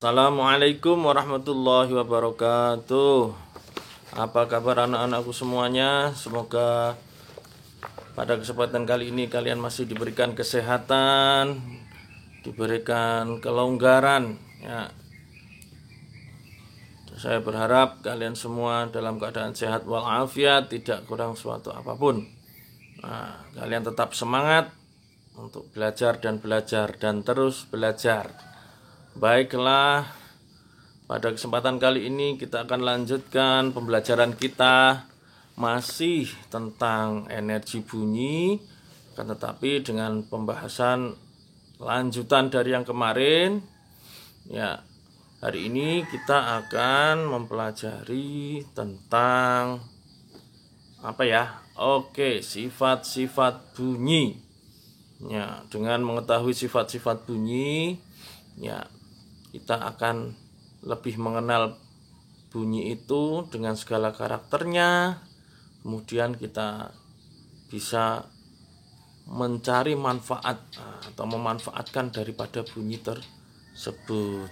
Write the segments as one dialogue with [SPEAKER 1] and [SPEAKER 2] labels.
[SPEAKER 1] Assalamualaikum warahmatullahi wabarakatuh. Apa kabar anak-anakku semuanya? Semoga pada kesempatan kali ini kalian masih diberikan kesehatan, diberikan kelonggaran ya. Saya berharap kalian semua dalam keadaan sehat walafiat, tidak kurang suatu apapun. Kalian tetap semangat untuk belajar dan terus belajar. Baiklah, pada kesempatan kali ini kita akan lanjutkan pembelajaran kita masih tentang energi bunyi, akan tetapi dengan pembahasan lanjutan dari yang kemarin. Ya, hari ini kita akan mempelajari tentang apa ya? Oke, sifat-sifat bunyi. Ya, dengan mengetahui sifat-sifat bunyi, ya, kita akan lebih mengenal bunyi itu dengan segala karakternya. Kemudian kita bisa mencari manfaat atau memanfaatkan daripada bunyi tersebut.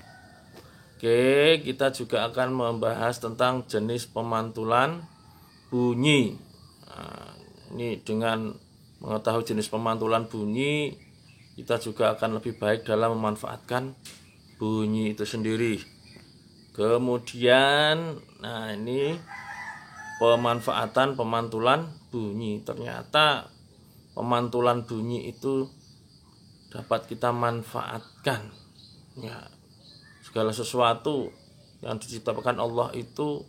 [SPEAKER 1] Oke, kita juga akan membahas tentang jenis pemantulan bunyi. Ini dengan mengetahui jenis pemantulan bunyi, kita juga akan lebih baik dalam memanfaatkan bunyi itu sendiri. Kemudian, ini pemanfaatan pemantulan bunyi. Ternyata pemantulan bunyi itu dapat kita manfaatkan. Ya, segala sesuatu yang diciptakan Allah itu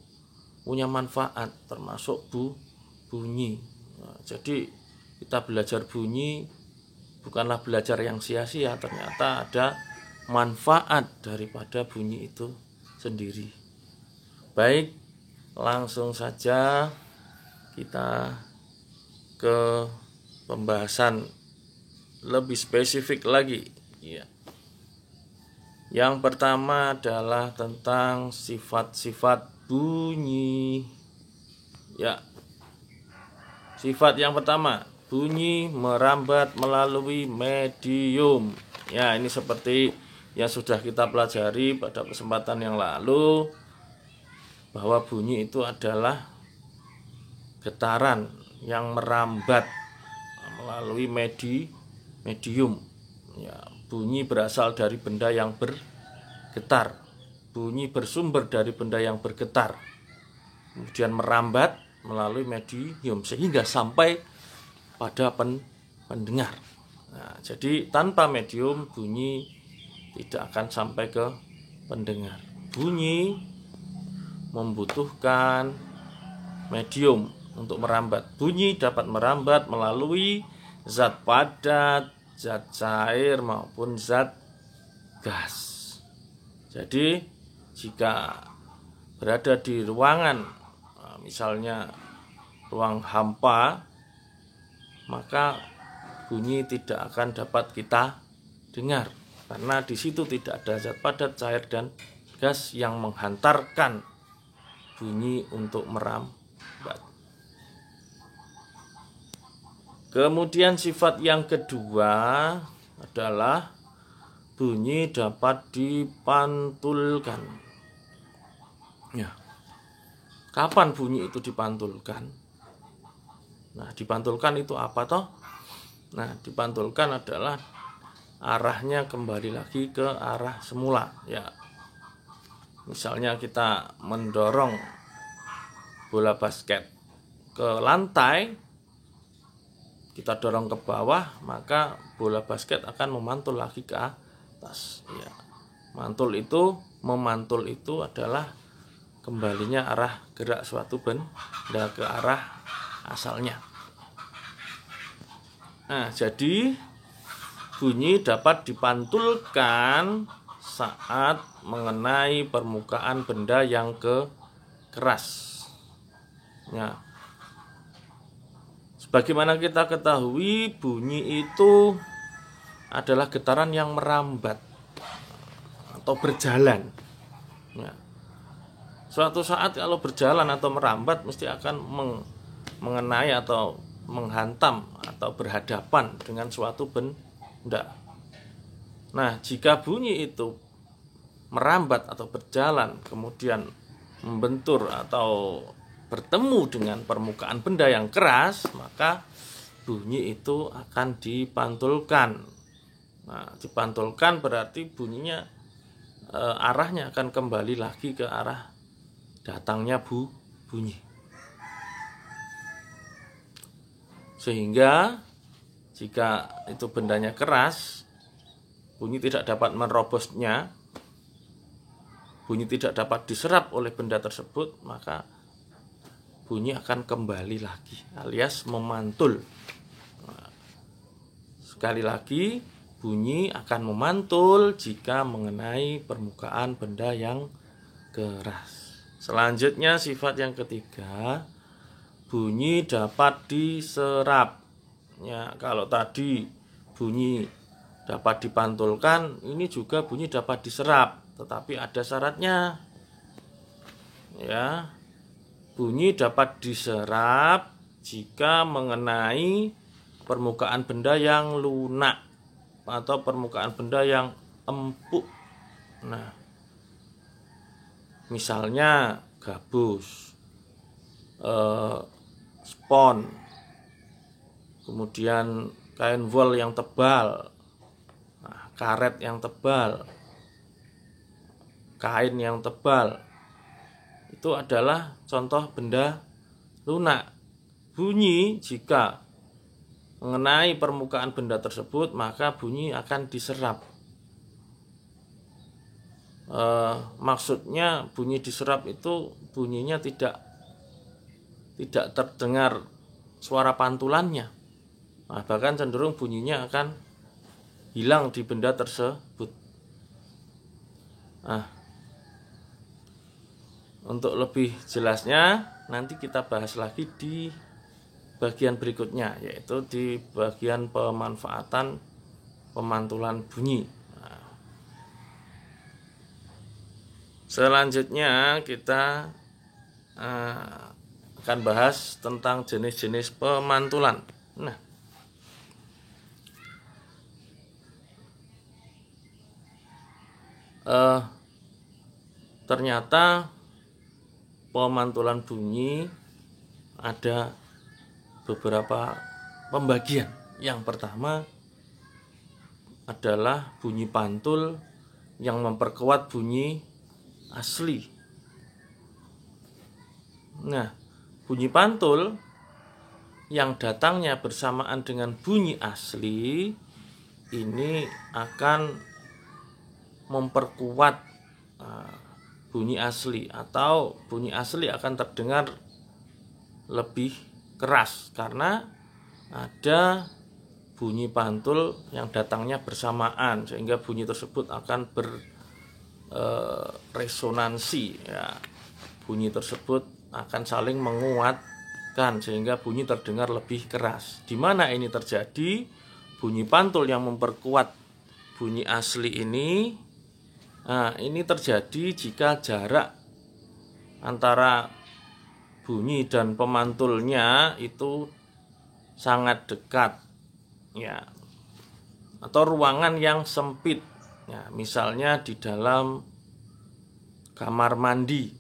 [SPEAKER 1] punya manfaat, termasuk bunyi. Jadi kita belajar bunyi bukanlah belajar yang sia-sia, ternyata ada manfaat daripada bunyi itu sendiri. Baik, langsung saja kita ke pembahasan lebih spesifik lagi. Ya. Yang pertama adalah tentang sifat-sifat bunyi. Ya. Sifat yang pertama, bunyi merambat melalui medium. Ya, ini seperti yang sudah kita pelajari pada kesempatan yang lalu, bahwa bunyi itu adalah getaran yang merambat melalui medium. Ya, bunyi berasal dari benda yang bergetar. Bunyi bersumber dari benda yang bergetar. Kemudian merambat melalui medium sehingga sampai pada pendengar. Nah, jadi tanpa medium bunyi tidak akan sampai ke pendengar. Bunyi membutuhkan medium untuk merambat. Bunyi dapat merambat melalui zat padat, zat cair maupun zat gas. Jadi jika berada di ruangan, misalnya ruang hampa, maka bunyi tidak akan dapat kita dengar, karena di situ tidak ada zat padat, cair, dan gas yang menghantarkan bunyi untuk merambat. Kemudian sifat yang kedua adalah bunyi dapat dipantulkan. Ya. Kapan bunyi itu dipantulkan? Nah, dipantulkan itu apa toh? Nah, dipantulkan adalah arahnya kembali lagi ke arah semula. Ya, misalnya kita mendorong bola basket ke lantai, kita dorong ke bawah, maka bola basket akan memantul lagi ke atas. Ya, memantul itu adalah kembalinya arah gerak suatu benda ke arah asalnya. Nah, jadi bunyi dapat dipantulkan saat mengenai permukaan benda yang keras. Ya. Sebagaimana kita ketahui, bunyi itu adalah getaran yang merambat atau berjalan. Ya. Suatu saat kalau berjalan atau merambat mesti akan mengenai atau menghantam atau berhadapan dengan suatu benda. Nah, jika bunyi itu merambat atau berjalan kemudian membentur atau bertemu dengan permukaan benda yang keras, maka bunyi itu akan dipantulkan. Nah, dipantulkan berarti bunyinya arahnya akan kembali lagi ke arah datangnya bunyi. Sehingga jika itu bendanya keras, bunyi tidak dapat menerobosnya, bunyi tidak dapat diserap oleh benda tersebut, maka bunyi akan kembali lagi alias memantul. Sekali lagi, bunyi akan memantul jika mengenai permukaan benda yang keras. Selanjutnya sifat yang ketiga, bunyi dapat diserap. Ya, kalau tadi bunyi dapat dipantulkan, ini juga bunyi dapat diserap, tetapi ada syaratnya. Ya, bunyi dapat diserap jika mengenai permukaan benda yang lunak atau permukaan benda yang empuk. Nah, misalnya gabus, spon, kemudian kain wol yang tebal, karet yang tebal, kain yang tebal, itu adalah contoh benda lunak. Bunyi jika mengenai permukaan benda tersebut, maka bunyi akan diserap. Maksudnya bunyi diserap itu bunyinya tidak terdengar suara pantulannya. Nah, bahkan cenderung bunyinya akan hilang di benda tersebut. Nah, untuk lebih jelasnya nanti kita bahas lagi di bagian berikutnya, yaitu di bagian pemanfaatan pemantulan bunyi. Nah, selanjutnya kita akan bahas tentang jenis-jenis pemantulan. Nah, ternyata pemantulan bunyi ada beberapa pembagian. Yang pertama adalah bunyi pantul yang memperkuat bunyi asli. Nah, bunyi pantul yang datangnya bersamaan dengan bunyi asli ini akan memperkuat bunyi asli, atau bunyi asli akan terdengar lebih keras karena ada bunyi pantul yang datangnya bersamaan, sehingga bunyi tersebut akan berresonansi. Ya, bunyi tersebut akan saling menguatkan sehingga bunyi terdengar lebih keras. Di mana ini terjadi? Bunyi pantul yang memperkuat bunyi asli ini, nah, ini terjadi jika jarak antara bunyi dan pemantulnya itu sangat dekat, ya, atau ruangan yang sempit. Ya, misalnya di dalam kamar mandi,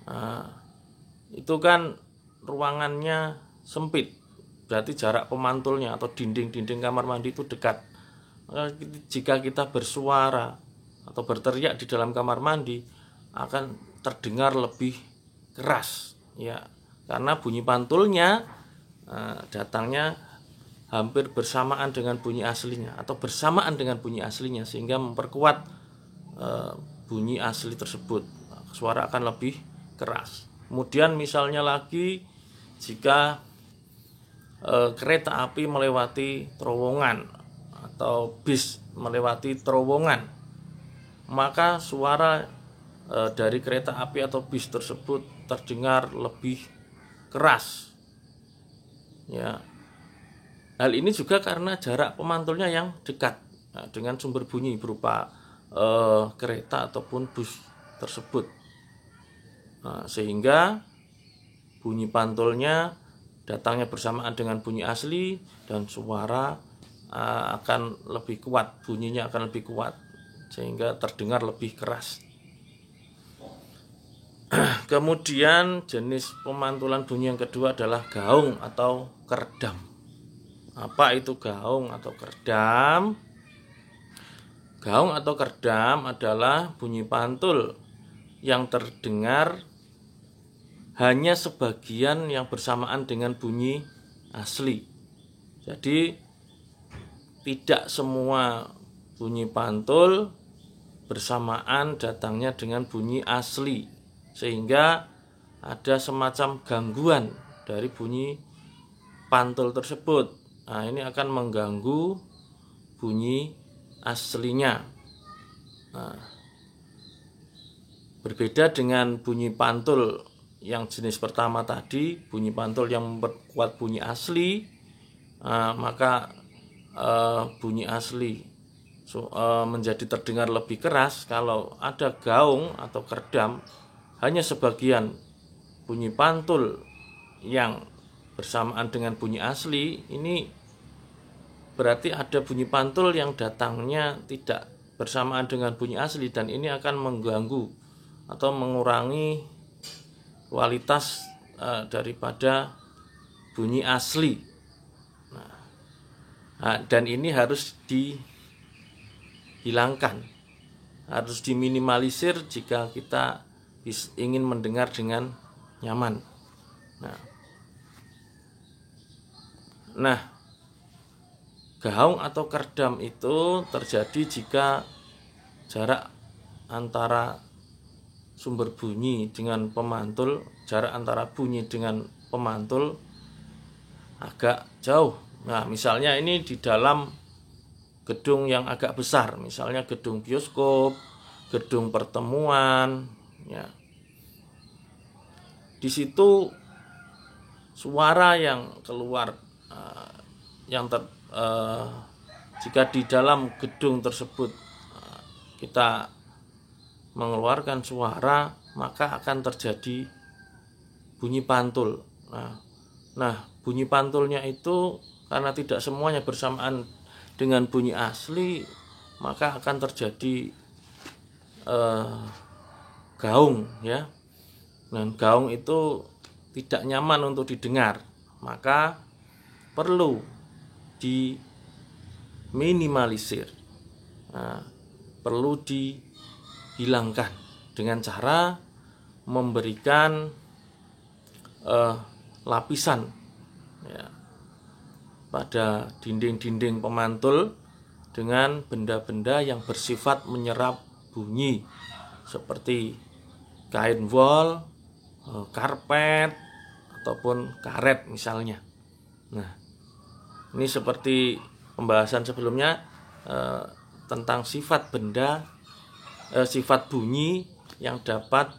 [SPEAKER 1] nah, itu kan ruangannya sempit, berarti jarak pemantulnya atau dinding-dinding kamar mandi itu dekat. Maka jika kita bersuara atau berteriak di dalam kamar mandi akan terdengar lebih keras, ya, karena bunyi pantulnya datangnya hampir bersamaan dengan bunyi aslinya atau bersamaan dengan bunyi aslinya, sehingga memperkuat bunyi asli tersebut. Suara akan lebih keras. Kemudian misalnya lagi jika kereta api melewati terowongan atau bis melewati terowongan, maka suara dari kereta api atau bis tersebut terdengar lebih keras. Ya, hal ini juga karena jarak pemantulnya yang dekat dengan sumber bunyi berupa kereta ataupun bus tersebut. Nah, sehingga bunyi pantulnya datangnya bersamaan dengan bunyi asli dan suara akan lebih kuat, bunyinya akan lebih kuat sehingga terdengar lebih keras. Kemudian jenis pemantulan bunyi yang kedua adalah gaung atau kerdam. Apa itu gaung atau kerdam? Gaung atau kerdam adalah bunyi pantul yang terdengar hanya sebagian yang bersamaan dengan bunyi asli. Jadi tidak semua bunyi pantul bersamaan datangnya dengan bunyi asli, sehingga ada semacam gangguan dari bunyi pantul tersebut. Nah, ini akan mengganggu bunyi aslinya. Nah, berbeda dengan bunyi pantul yang jenis pertama tadi, bunyi pantul yang memperkuat bunyi asli, maka bunyi asli menjadi terdengar lebih keras. Kalau ada gaung atau kerdam, hanya sebagian bunyi pantul yang bersamaan dengan bunyi asli, ini berarti ada bunyi pantul yang datangnya tidak bersamaan dengan bunyi asli, dan ini akan mengganggu atau mengurangi kualitas daripada bunyi asli. Dan ini harus dihilangkan, harus diminimalisir jika kita ingin mendengar dengan nyaman. Nah, gaung atau kerdam itu terjadi jika jarak antara sumber bunyi dengan pemantul, jarak antara bunyi dengan pemantul agak jauh. Nah, misalnya ini di dalam gedung yang agak besar, misalnya gedung bioskop, gedung pertemuan, ya. Di situ suara yang keluar, jika di dalam gedung tersebut kita mengeluarkan suara, maka akan terjadi bunyi pantul. Nah, bunyi pantulnya itu karena tidak semuanya bersamaan dengan bunyi asli, maka akan terjadi gaung, ya. Dan gaung itu tidak nyaman untuk didengar, maka perlu diminimalisir, perlu dihilangkan dengan cara memberikan lapisan, ya, pada dinding-dinding pemantul dengan benda-benda yang bersifat menyerap bunyi, seperti kain wol, karpet, ataupun karet misalnya. Nah, ini seperti pembahasan sebelumnya tentang sifat benda, sifat bunyi yang dapat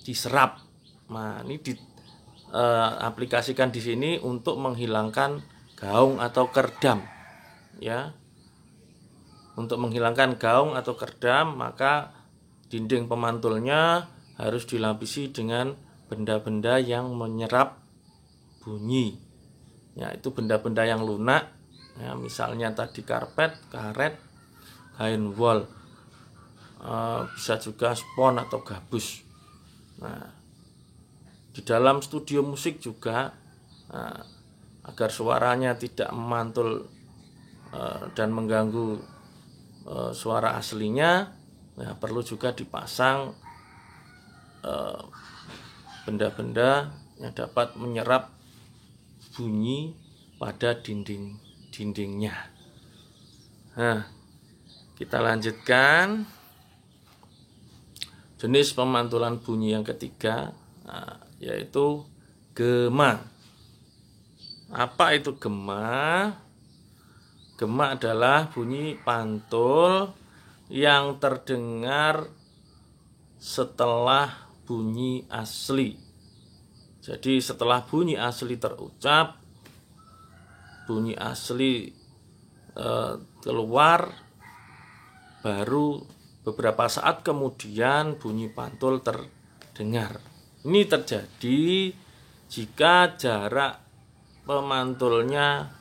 [SPEAKER 1] diserap. Nah, ini diaplikasikan di sini untuk menghilangkan gaung atau kerdam, ya. Untuk menghilangkan gaung atau kerdam, maka dinding pemantulnya harus dilapisi dengan benda-benda yang menyerap bunyi, ya, itu benda-benda yang lunak, ya, misalnya tadi karpet, karet, kain wol, bisa juga spon atau gabus. Nah, di dalam studio musik juga, agar suaranya tidak memantul dan mengganggu suara aslinya, ya, perlu juga dipasang benda-benda yang dapat menyerap bunyi pada dindingnya. Nah, kita lanjutkan jenis pemantulan bunyi yang ketiga, yaitu gema. Apa itu gema? Gema adalah bunyi pantul yang terdengar setelah bunyi asli. Jadi setelah bunyi asli terucap, bunyi asli keluar, baru beberapa saat kemudian bunyi pantul terdengar. Ini terjadi jika jarak pemantulnya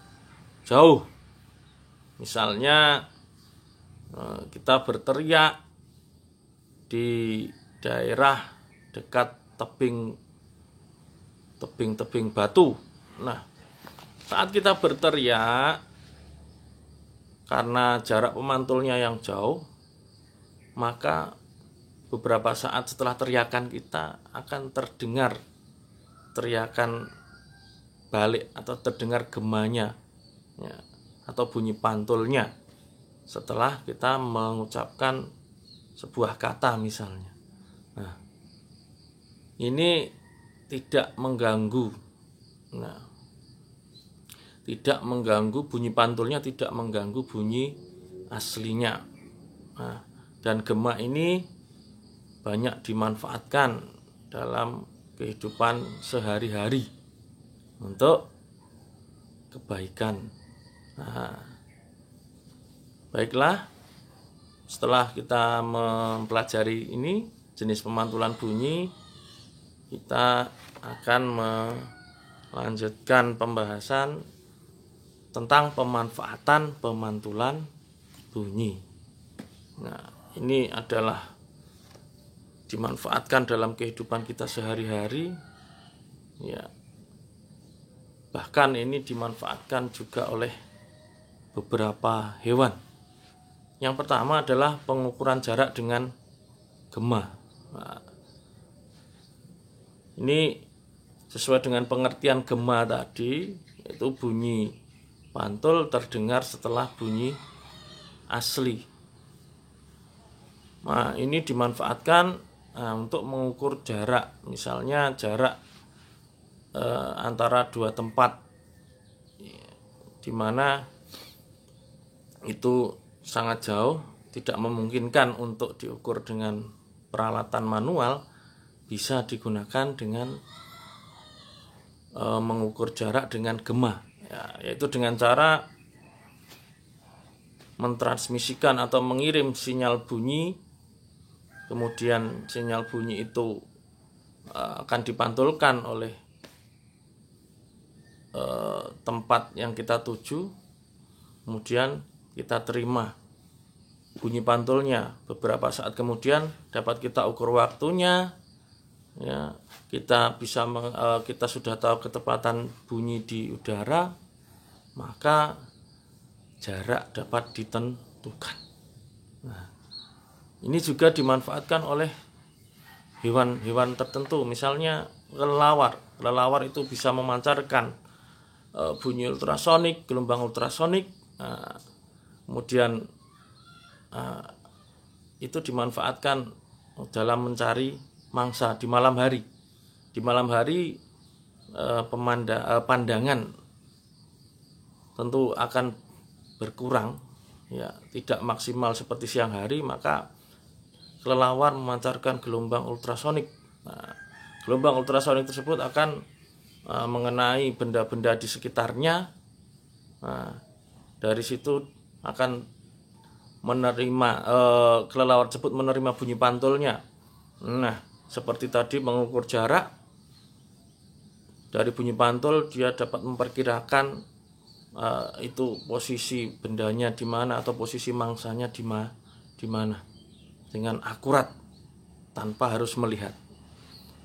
[SPEAKER 1] jauh. Misalnya kita berteriak di daerah dekat tebing batu. Nah, saat kita berteriak karena jarak pemantulnya yang jauh, maka beberapa saat setelah teriakan kita akan terdengar teriakan balik atau terdengar gemanya, ya, atau bunyi pantulnya setelah kita mengucapkan sebuah kata misalnya. Nah, ini tidak mengganggu. Nah, tidak mengganggu bunyi pantulnya, tidak mengganggu bunyi aslinya. Nah, dan gema ini banyak dimanfaatkan dalam kehidupan sehari-hari untuk kebaikan. Nah, baiklah, setelah kita mempelajari ini jenis pemantulan bunyi, kita akan melanjutkan pembahasan tentang pemanfaatan pemantulan bunyi. Nah, ini adalah dimanfaatkan dalam kehidupan kita sehari-hari, ya. Bahkan ini dimanfaatkan juga oleh beberapa hewan. Yang pertama adalah pengukuran jarak dengan gema. Nah, ini sesuai dengan pengertian gema tadi, yaitu bunyi pantul terdengar setelah bunyi asli. Nah, ini dimanfaatkan untuk mengukur jarak, misalnya jarak antara dua tempat, di mana itu sangat jauh, tidak memungkinkan untuk diukur dengan peralatan manual, bisa digunakan dengan mengukur jarak dengan gema, ya, yaitu dengan cara mentransmisikan atau mengirim sinyal bunyi, kemudian sinyal bunyi itu akan dipantulkan oleh tempat yang kita tuju, kemudian kita terima bunyi pantulnya. Beberapa saat kemudian dapat kita ukur waktunya, ya, kita sudah tahu ketepatan bunyi di udara, maka jarak dapat ditentukan. Nah, ini juga dimanfaatkan oleh hewan-hewan tertentu, misalnya kelelawar. Kelelawar itu bisa memancarkan bunyi ultrasonik, gelombang ultrasonik. Kemudian itu dimanfaatkan dalam mencari mangsa di malam hari. Di malam hari pandangan tentu akan berkurang, ya, tidak maksimal seperti siang hari, maka kelelawar memancarkan gelombang ultrasonik. Nah, gelombang ultrasonik tersebut akan mengenai benda-benda di sekitarnya. Nah, dari situ akan menerima kelelawar tersebut menerima bunyi pantulnya. Nah, seperti tadi mengukur jarak, dari bunyi pantul dia dapat memperkirakan itu posisi bendanya di mana atau posisi mangsanya di mana dengan akurat tanpa harus melihat.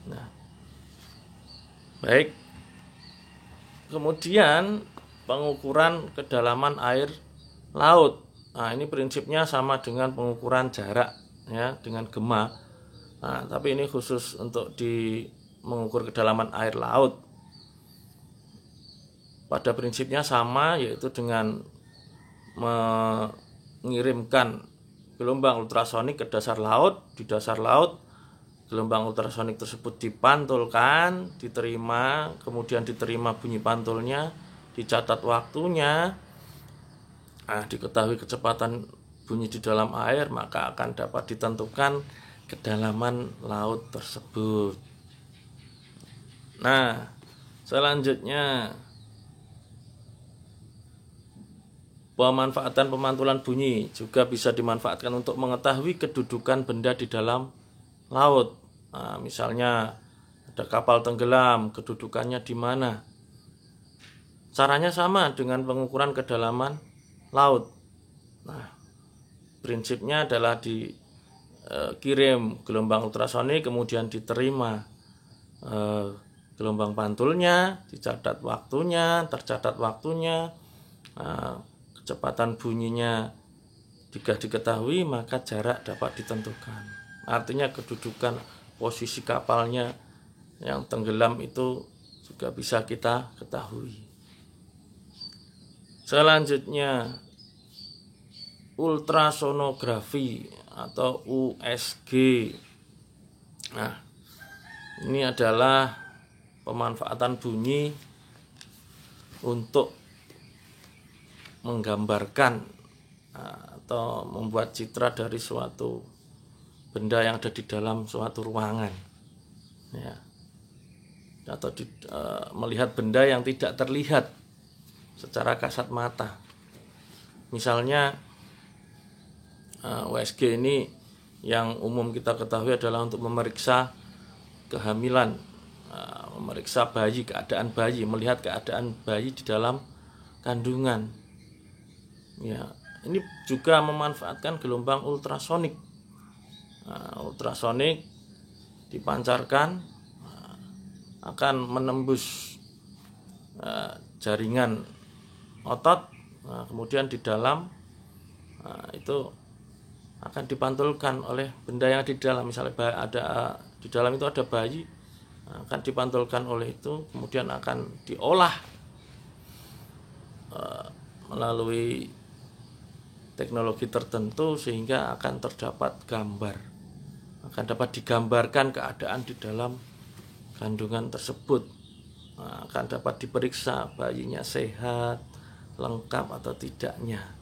[SPEAKER 1] Nah, baik. Kemudian pengukuran kedalaman air laut. Nah, ini prinsipnya sama dengan pengukuran jarak, ya, dengan gema. Nah, tapi ini khusus untuk mengukur kedalaman air laut. Pada prinsipnya sama, yaitu dengan mengirimkan gelombang ultrasonik ke dasar laut. Di dasar laut, gelombang ultrasonik tersebut dipantulkan, diterima, kemudian diterima bunyi pantulnya, dicatat waktunya, diketahui kecepatan bunyi di dalam air, maka akan dapat ditentukan kedalaman laut tersebut. Nah, selanjutnya pemanfaatan pemantulan bunyi juga bisa dimanfaatkan untuk mengetahui kedudukan benda di dalam laut. Nah, misalnya ada kapal tenggelam, kedudukannya di mana. Caranya sama dengan pengukuran kedalaman laut. Nah, prinsipnya adalah dikirim gelombang ultrasonik, kemudian diterima gelombang pantulnya, tercatat waktunya, kecepatan bunyinya jika diketahui, maka jarak dapat ditentukan. Artinya kedudukan posisi kapalnya yang tenggelam itu juga bisa kita ketahui. Selanjutnya ultrasonografi atau USG. Nah, ini adalah pemanfaatan bunyi untuk menggambarkan atau membuat citra dari suatu benda yang ada di dalam suatu ruangan, ya, atau melihat benda yang tidak terlihat secara kasat mata. Misalnya USG ini yang umum kita ketahui adalah untuk memeriksa kehamilan, memeriksa bayi, keadaan bayi, melihat keadaan bayi di dalam kandungan. Ya, ini juga memanfaatkan gelombang ultrasonik. Ultrasonik dipancarkan akan menembus jaringan otot, kemudian di dalam itu akan dipantulkan oleh benda yang di dalam. Misalnya ada di dalam itu ada bayi, akan dipantulkan oleh itu, kemudian akan diolah melalui teknologi tertentu sehingga akan terdapat gambar, akan dapat digambarkan keadaan di dalam kandungan tersebut, akan dapat diperiksa bayinya sehat, lengkap atau tidaknya.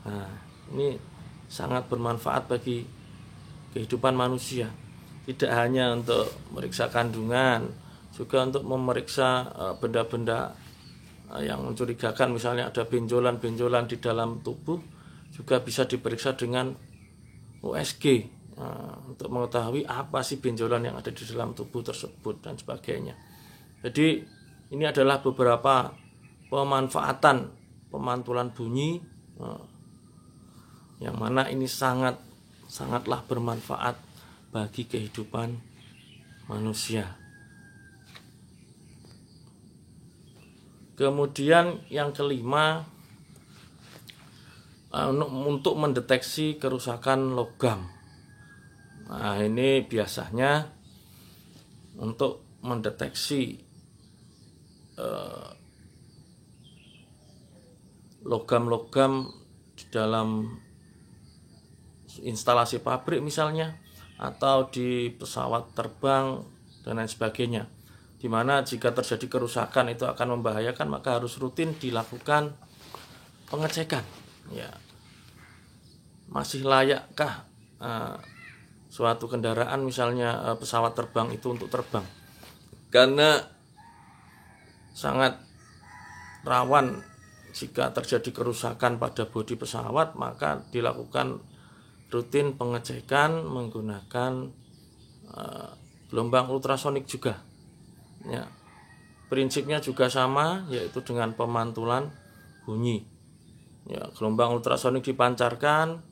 [SPEAKER 1] Nah, ini sangat bermanfaat bagi kehidupan manusia, tidak hanya untuk memeriksa kandungan, juga untuk memeriksa benda-benda yang mencurigakan. Misalnya ada benjolan-benjolan di dalam tubuh, juga bisa diperiksa dengan USG untuk mengetahui apa sih benjolan yang ada di dalam tubuh tersebut dan sebagainya. Jadi ini adalah beberapa pemanfaatan pemantulan bunyi yang mana ini sangatlah bermanfaat bagi kehidupan manusia. Kemudian yang kelima, untuk mendeteksi kerusakan logam. Nah, ini biasanya untuk mendeteksi logam-logam di dalam instalasi pabrik misalnya, atau di pesawat terbang dan lain sebagainya, di mana jika terjadi kerusakan itu akan membahayakan, maka harus rutin dilakukan pengecekan. Ya, masih layakkah suatu kendaraan, misalnya pesawat terbang itu untuk terbang? Karena sangat rawan jika terjadi kerusakan pada bodi pesawat, maka dilakukan rutin pengecekan menggunakan gelombang ultrasonik juga. Ya, prinsipnya juga sama, yaitu dengan pemantulan bunyi. Ya, gelombang ultrasonik dipancarkan,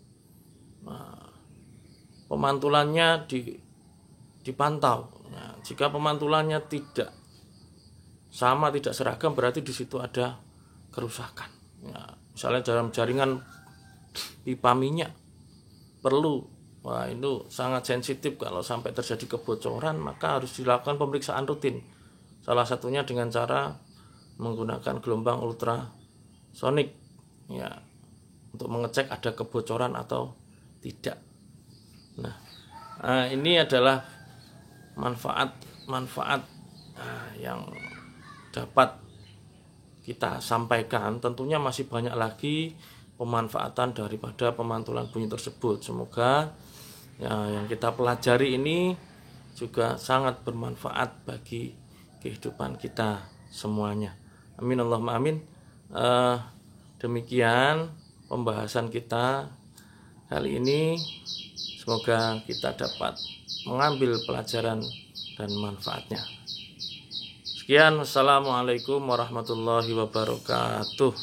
[SPEAKER 1] pemantulannya dipantau. Ya, jika pemantulannya tidak sama, tidak seragam, berarti di situ ada kerusakan. Ya, misalnya dalam jaringan pipa minyak perlu, wah itu sangat sensitif kalau sampai terjadi kebocoran, maka harus dilakukan pemeriksaan rutin. Salah satunya dengan cara menggunakan gelombang ultrasonik, ya, untuk mengecek ada kebocoran atau tidak. Nah, ini adalah manfaat yang dapat kita sampaikan. Tentunya masih banyak lagi pemanfaatan daripada pemantulan bunyi tersebut. Semoga yang kita pelajari ini juga sangat bermanfaat bagi kehidupan kita semuanya. Amin Allahumma amin. Demikian pembahasan kita kali ini. Semoga kita dapat mengambil pelajaran dan manfaatnya. Sekian, wassalamualaikum warahmatullahi wabarakatuh.